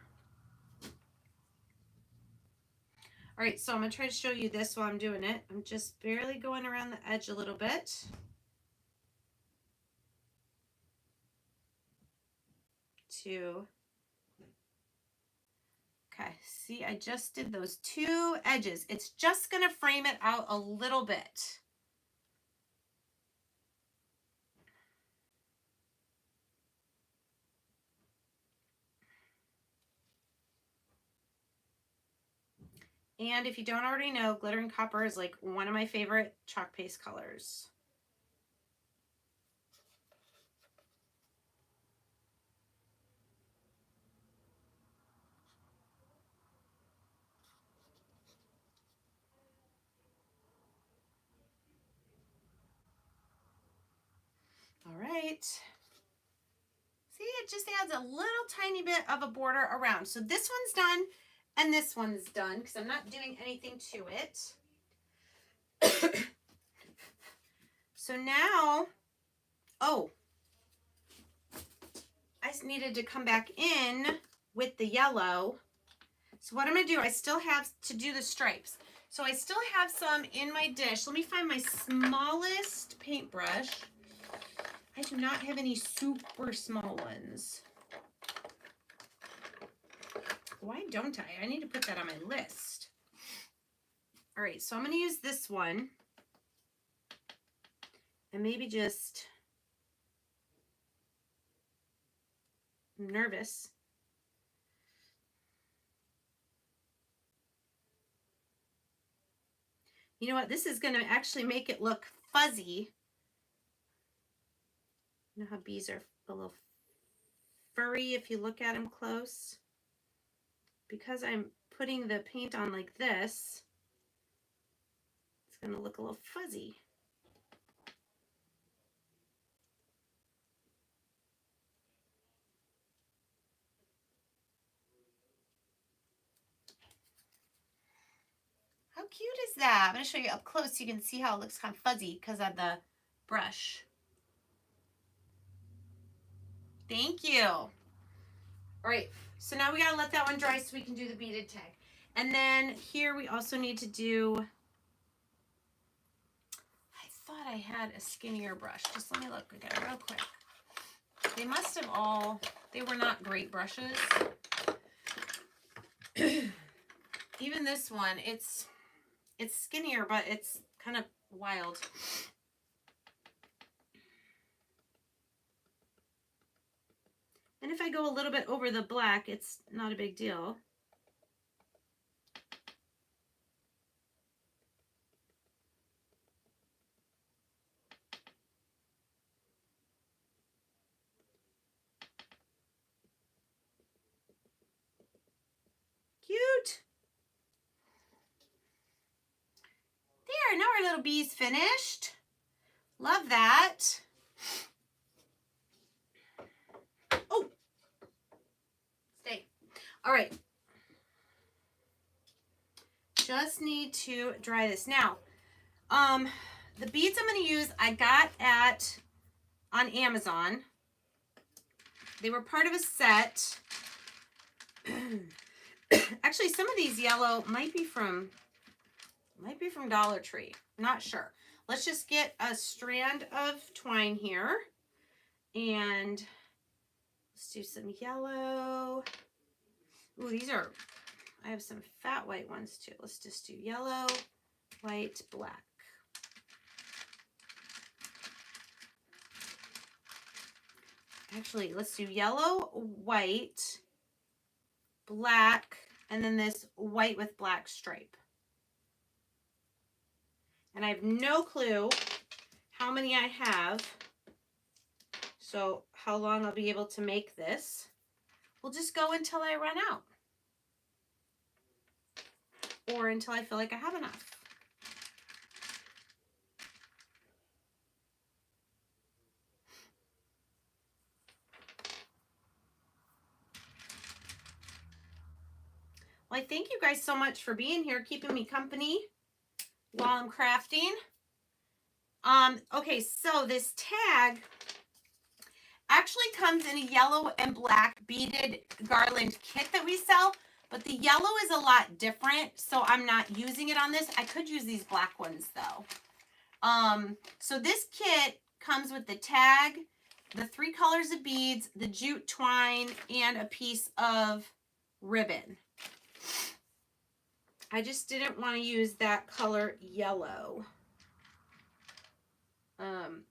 Speaker 1: All right, so I'm gonna try to show you this while I'm doing it. I'm just barely going around the edge a little bit. Okay, see, I just did those two edges. It's just gonna frame it out a little bit. And if you don't already know, glittering copper is like one of my favorite chalk paste colors. All right. See, it just adds a little tiny bit of a border around. So this one's done and this one's done because I'm not doing anything to it. So now, oh, I needed to come back in with the yellow. So what I'm going to do, I still have to do the stripes. So I still have some in my dish. Let me find my smallest paintbrush. I do not have any super small ones. Why don't I? I need to put that on my list. All right, so I'm going to use this one. And maybe just, I'm nervous. You know what? This is going to actually make it look fuzzy. You know how bees are a little furry if you look at them close? Because I'm putting the paint on like this, it's going to look a little fuzzy. How cute is that? I'm going to show you up close so you can see how it looks kind of fuzzy because of the brush. Thank you. All right, so now we got to let that one dry so we can do the beaded tag. And then here we also need to do, I thought I had a skinnier brush. Just let me look again real quick. They must have all, they were not great brushes. Even this one, it's skinnier, but it's kind of wild. And if I go a little bit over the black, it's not a big deal. Cute. There, now our little bee's finished. Love that. Oh, stay. All right. Just need to dry this. Now, the beads I'm going to use, I got on Amazon. They were part of a set. Actually, some of these yellow might be from Dollar Tree. Not sure. Let's just get a strand of twine here. And let's do some yellow. Ooh, these are, I have some fat white ones too. Let's just do yellow, white, black. Actually, let's do yellow, white, black, and then this white with black stripe. And I have no clue how many I have, so how long I'll be able to make this. We'll just go until I run out, or until I feel like I have enough. Well, I thank you guys so much for being here, keeping me company while I'm crafting. Okay, so this tag actually comes in a yellow and black beaded garland kit that we sell, but the yellow is a lot different, so I'm not using it on this. I could use these black ones though. So this kit comes with the tag, the 3 colors of beads, the jute twine, and a piece of ribbon. I just didn't want to use that color yellow.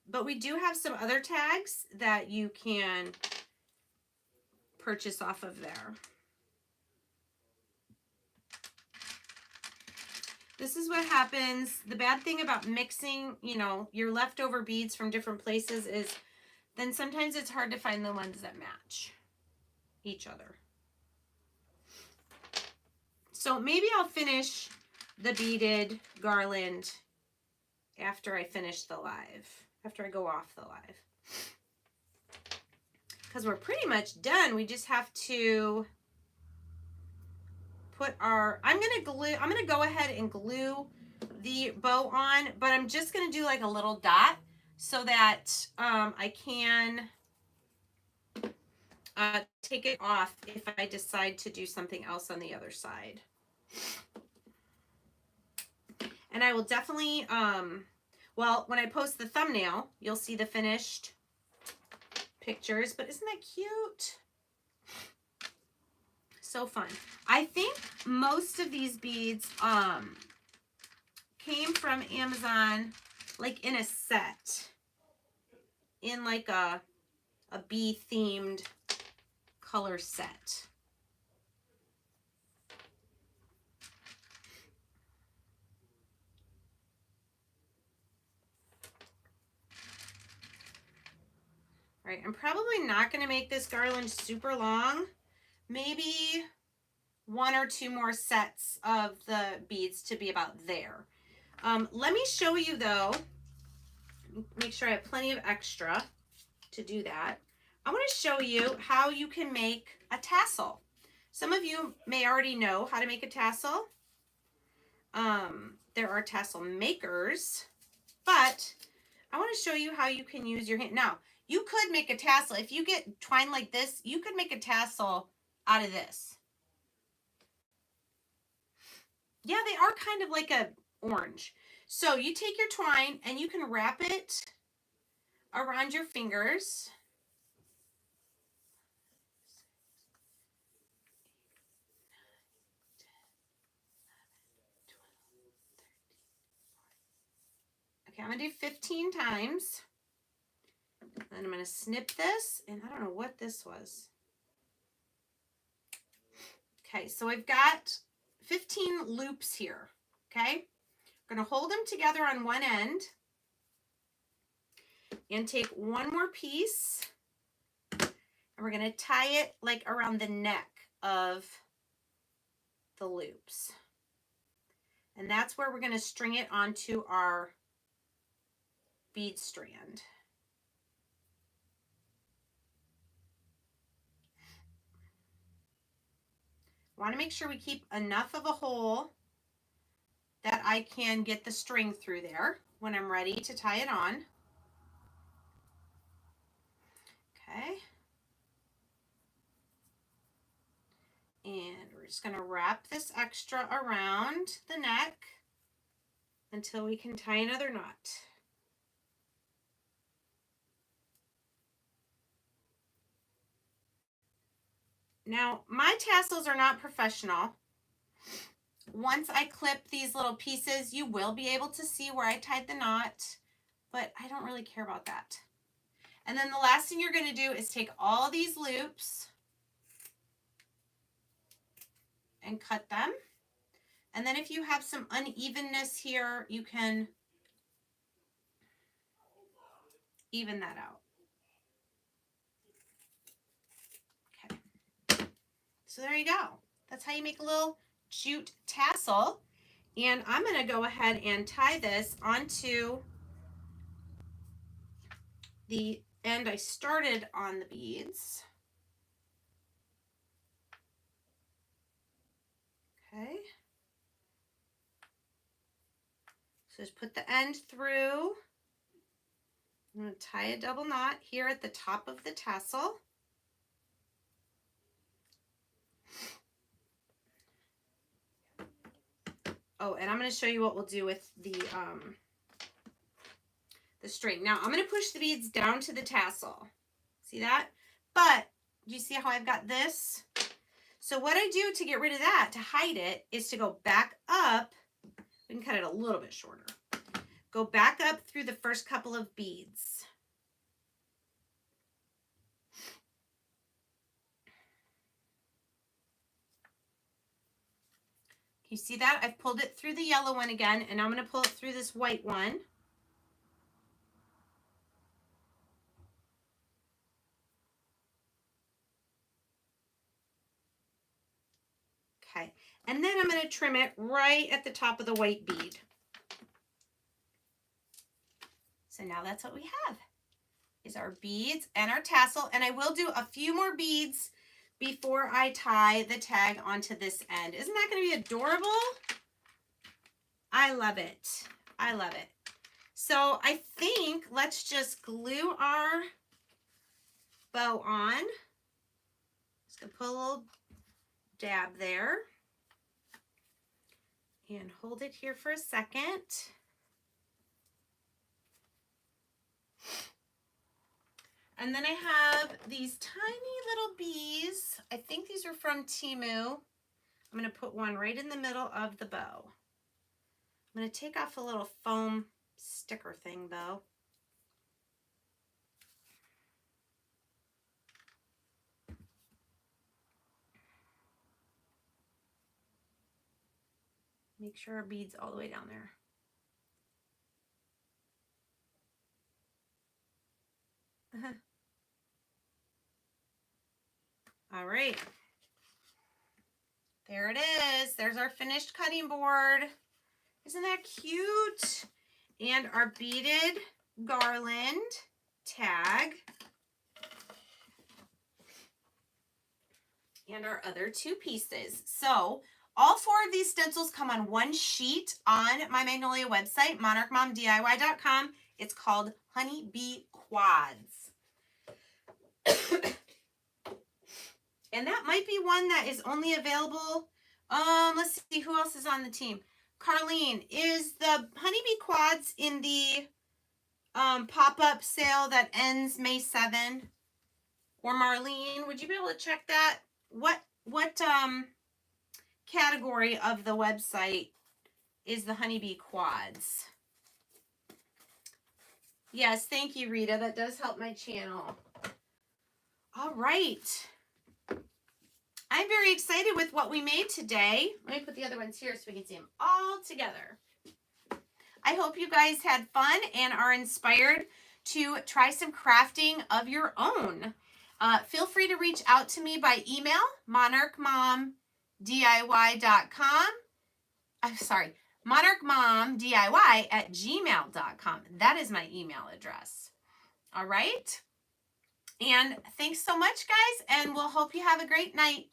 Speaker 1: But we do have some other tags that you can purchase off of there. This is what happens. The bad thing about mixing, you know, your leftover beads from different places is then sometimes it's hard to find the ones that match each other. So maybe I'll finish the beaded garland after I finish the live, after I go off the live. Because we're pretty much done. We just have to put our, I'm going to go ahead and glue the bow on, but I'm just going to do like a little dot so that I can take it off if I decide to do something else on the other side. And I will definitely, well, when I post the thumbnail, you'll see the finished pictures, but isn't that cute? So fun. I think most of these beads came from Amazon, like in a set, in like a bee themed color set. All right, I'm probably not going to make this garland super long. Maybe 1 or 2 more sets of the beads to be about there. Let me show you though, make sure I have plenty of extra to do that. I want to show you how you can make a tassel. Some of you may already know how to make a tassel. There are tassel makers, but I want to show you how you can use your hand. Now, you could make a tassel. If you get twine like this, you could make a tassel out of this. Yeah, they are kind of like a orange. So you take your twine and you can wrap it around your fingers. Okay, I'm going to do 15 times. And I'm going to snip this, and I don't know what this was. Okay, so I've got 15 loops here, okay? I'm going to hold them together on one end and take one more piece, and we're going to tie it like around the neck of the loops. And that's where we're going to string it onto our bead strand. Want to make sure we keep enough of a hole that I can get the string through there when I'm ready to tie it on. Okay. And we're just going to wrap this extra around the neck until we can tie another knot. Now, my tassels are not professional. Once I clip these little pieces, you will be able to see where I tied the knot, but I don't really care about that. And then the last thing you're going to do is take all these loops and cut them. And then if you have some unevenness here, you can even that out. Okay. So there you go. That's how you make a little jute tassel. And I'm going to go ahead and tie this onto the end I started on the beads. Okay. So just put the end through. I'm going to tie a double knot here at the top of the tassel. Oh, and I'm going to show you what we'll do with the string. Now I'm going to push the beads down to the tassel. See that? But do you see how I've got this? So what I do to get rid of that, to hide it, is to go back up. We can cut it a little bit shorter. Go back up through the first couple of beads. You see that? I've pulled it through the yellow one again, and I'm going to pull it through this white one. Okay, and then I'm going to trim it right at the top of the white bead. So now that's what we have, is our beads and our tassel, and I will do a few more beads before I tie the tag onto this end. Isn't that going to be adorable? I love it. I love it. So I think let's just glue our bow on. Just going to put a little dab there and hold it here for a second. And then I have these tiny little bees. I think these are from Temu. I'm going to put one right in the middle of the bow. I'm going to take off a little foam sticker thing though. Make sure our bead's all the way down there. All right. There it is. There's our finished cutting board. Isn't that cute? And our beaded garland tag. And our other two pieces. So all four of these stencils come on one sheet on my Magnolia website, monarchmomdiy.com. It's called Honeybee Quads. And that might be one that is only available. Let's see who else is on the team. Carlene, is the Honeybee Quads in the pop-up sale that ends May 7? Or Marlene, would you be able to check that? What category of the website is the Honeybee Quads? Yes, thank you, Rita. That does help my channel. All right. I'm very excited with what we made today. Let me put the other ones here so we can see them all together. I hope you guys had fun and are inspired to try some crafting of your own. Feel free to reach out to me by email, monarchmomdiy.com. I'm sorry, monarchmomdiy@gmail.com. That is my email address. All right. And thanks so much, guys, and we'll hope you have a great night.